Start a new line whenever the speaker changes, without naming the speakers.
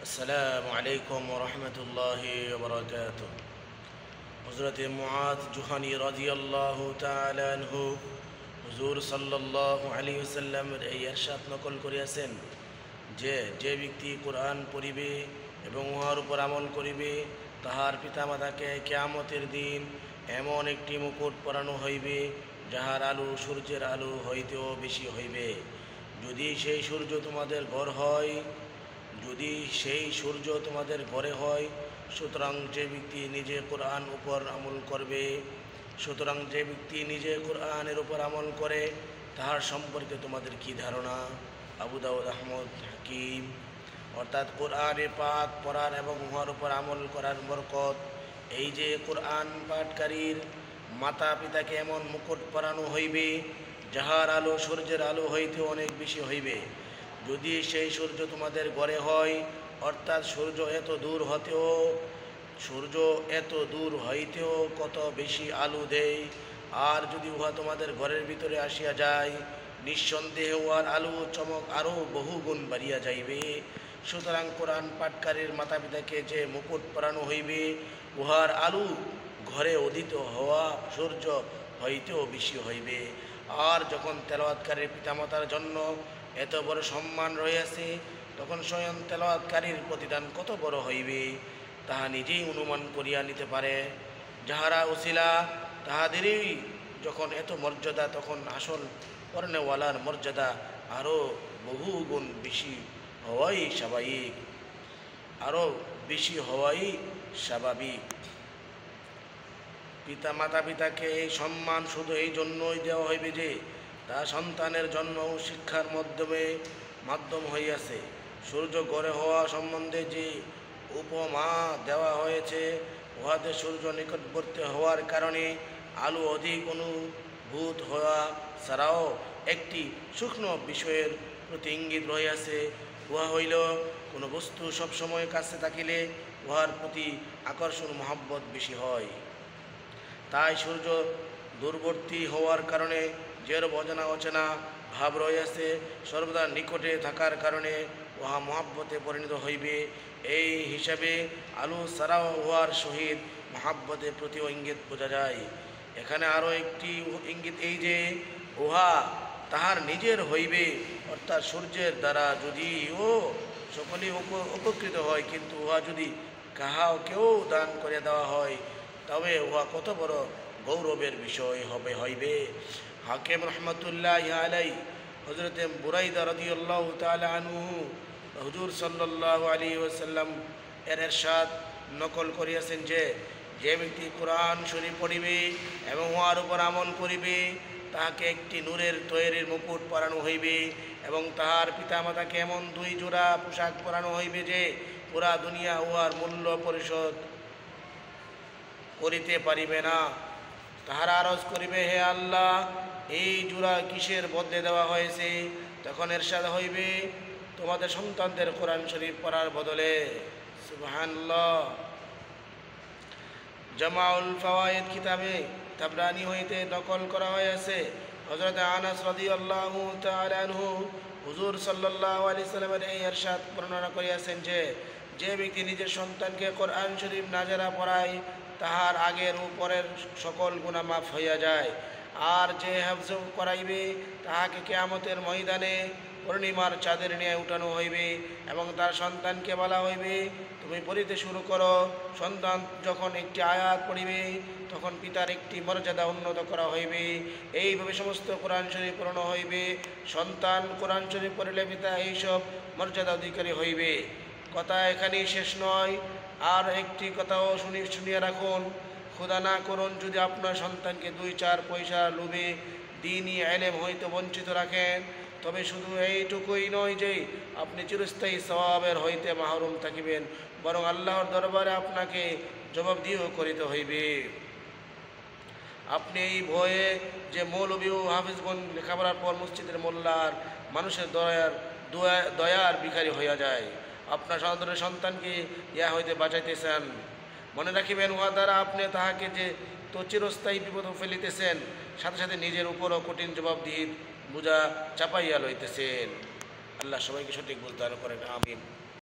السلام عليكم ورحمة الله وبركاته হযরত মুআয জুহানী রাদিয়াল্লাহু তাআলা আনহু হুজুর সাল্লাল্লাহু আলাইহি ওয়াসাল্লামের এই ইরশাদ নকল করিয়াছেন যে ব্যক্তি কোরআন পড়িবে এবং উহার উপর আমল করিবে তাহার পিতামাতাকে কিয়ামতের দিন এমন একটি মুকুট পরানো হইবে যাহার আলো সূর্যের আলো হইতেও বেশি হইবে। যদি সেই সূর্য তোমাদের ঘরে হয় সুতরাং যে ব্যক্তি নিজে কোরআন উপর আমল করে তাহার সম্পর্কে তোমাদের কি ধারণা? আবু দাউদ, আহমদ, হাকিম। অর্থাৎ কোরআনে পাক পড়ার এবং উহার উপর আমল করার বরকত। এই যে কোরআন পাঠকারীর মাতা পিতাকে এমন মুকুট পরানো হইবে যাহার আলো সূর্যের আলো হইতে অনেক বেশি হইবে। যদি সেই সূর্য তোমাদের ঘরে হয়, অর্থাৎ সূর্য এত দূর হইতেও কত বেশি আলো দেয়, আর যদি উহা তোমাদের ঘরের ভিতরে আসিয়া যায় নিঃসন্দেহে উহার আলো চমক আরও বহুগুণ বাড়িয়া যাইবে। সুতরাং কোরআন পাঠকারীর মাতা পিতাকে যে মুকুট পরানো হইবে উহার আলো ঘরে উদিত হওয়া সূর্য হইতেও বেশি হইবে। আর যখন তেলাওয়াতকারীর পিতামাতার জন্য এত বড় সম্মান রহিয়াছে তখন স্বয়ং তেলাওয়াতকারীর প্রতিদান কত বড় হইবে তাহা নিজেই অনুমান করিয়া নিতে পারে। যাহারা উসিলা তাহাদেরই যখন এত মর্যাদা, তখন আসল পরনেওয়ালার মর্যাদা আরও বহু গুণ বেশি হওয়াই স্বাভাবিক। মাতা পিতাকে এই সম্মান শুধু এই জন্যই দেওয়া হইবে যে তা সন্তানের জন্য শিক্ষার মাধ্যম হইয়াছে। সূর্য গড়ে হওয়া সম্বন্ধে যে উপমা দেওয়া হয়েছে উহাতে সূর্য নিকটবর্তী হওয়ার কারণে আলো অধিক অনুভূত হওয়া ছাড়াও একটি সূক্ষ্ম বিষয়ের প্রতি ইঙ্গিত রহিয়াছে। উহা হইল কোনো বস্তু সবসময় কাছে থাকিলে উহার প্রতি আকর্ষণ মহব্বত বেশি হয়। তাই সূর্য দূরবর্তী হওয়ার কারণে যে অচেনা ভাব রয়েছে সর্বদা নিকটে থাকার কারণে উহা মহাব্বতে পরিণত হইবে। এই হিসাবে আলো ছাড়াও উহার সহিত মহাব্বতের প্রতি ইঙ্গিত বোঝা যায়। এখানে আরও একটি ইঙ্গিত এই যে উহা তাহার নিজের হইবে, অর্থাৎ সূর্যের দ্বারা যদিও সকলেই উপকৃত হয়, কিন্তু উহা যদি কেউ দান করে দেওয়া হয় তবে উহা কত বড় গৌরবের বিষয় হইবে। হাকিম রহমতুল্লাহ আলাইহি হযরত বুরাইদা রাদিয়াল্লাহু তাআলা আনহু হুজুর সাল্লাল্লাহু আলাইহি ওয়াসাল্লাম এর ইরশাদ নকল করিয়াছেন যে ব্যক্তি কোরআন শরীফ পড়িবে এবং উহার উপর আমল করিবে তাহাকে একটি নূরের তৈরির মুকুট পরানো হইবে এবং তাহার পিতামাতাকে এমন 2 জোড়া পোশাক পরানো হইবে যে পুরা দুনিয়া উহার মূল্য পরিশোধ করিতে পারিবে না। তাহারা আরজ করিবে, হে আল্লাহ, এই জোড়া কিসের বদলে দেওয়া হয়েছে? তখন ইরশাদ হইবে, তোমাদের সন্তানদের কোরআন শরীফ পড়ার বদলে। সুবহানাল্লাহ। জামাউল ফাওয়ায়েদ কিতাবে তাবরানী হইতে নকল করা হয়েছে হযরত আনাস রাদিয়াল্লাহু তাআলা আনহু হুজুর সাল্লাল্লাহু আলাইহি সাল্লামের এই ইরশাদ বর্ণনা করিয়াছেন যে ব্যক্তি নিজের সন্তানকে কোরআন শরীফ নাজারা পড়ায় তাহার আগের ও পরের সকল গুনাহ মাফ হইয়া যায়। আর যে হিফজ করাইবে তাহাকে কিয়ামতের ময়দানে পূর্ণিমার চাঁদের নিয়ে উঠানো হইবে এবং তার সন্তানকে বলা হইবে, তুমি পড়িতে শুরু করো। সন্তান যখন একটি আয়াত পড়িবে তখন পিতার একটি মর্যাদা উন্নত করা হইবে। এইভাবে সমস্ত কোরআন শরীফ পড়ানো হইবে। সন্তান কোরআন শরীফ পড়িলে পিতা এইসব মর্যাদা অধিকারী হইবে। কথা এখানেই শেষ নয়, আর একটি কথাও শুনিয়া রাখুন। খোদা না করুন যদি আপনার সন্তানকে 2-4 পয়সা লোভে দ্বীনি ইলম হইতে বঞ্চিত রাখেন, তবে শুধু এইটুকুই নয় যে আপনি চিরস্থায়ী সওয়াবের হইতে মাহরুম থাকিবেন, বরং আল্লাহর দরবারে আপনাকে জবাবদিহি করিতে হইবে। আপনি এই ভয়ে যে মৌলবী ও হাফিজগণ লেখাপড়ার পর মসজিদের মোল্লার মানুষের দয়ার ভিখারি হইয়া যায়, আপনার সন্তানকে ইয়া হইতে বাঁচাইতেছেন, মনে রাখিবেন উহা দ্বারা আপনি তাহাকে যে তো চিরস্থায়ী বিপদ ফেলিতেছেন, সাথে সাথে নিজের উপরও কঠিন জবাবদিহির বোঝা চাপাইয়া লইতেছেন। আল্লাহ সবাইকে সঠিক বুঝ দান করেন, আমিন।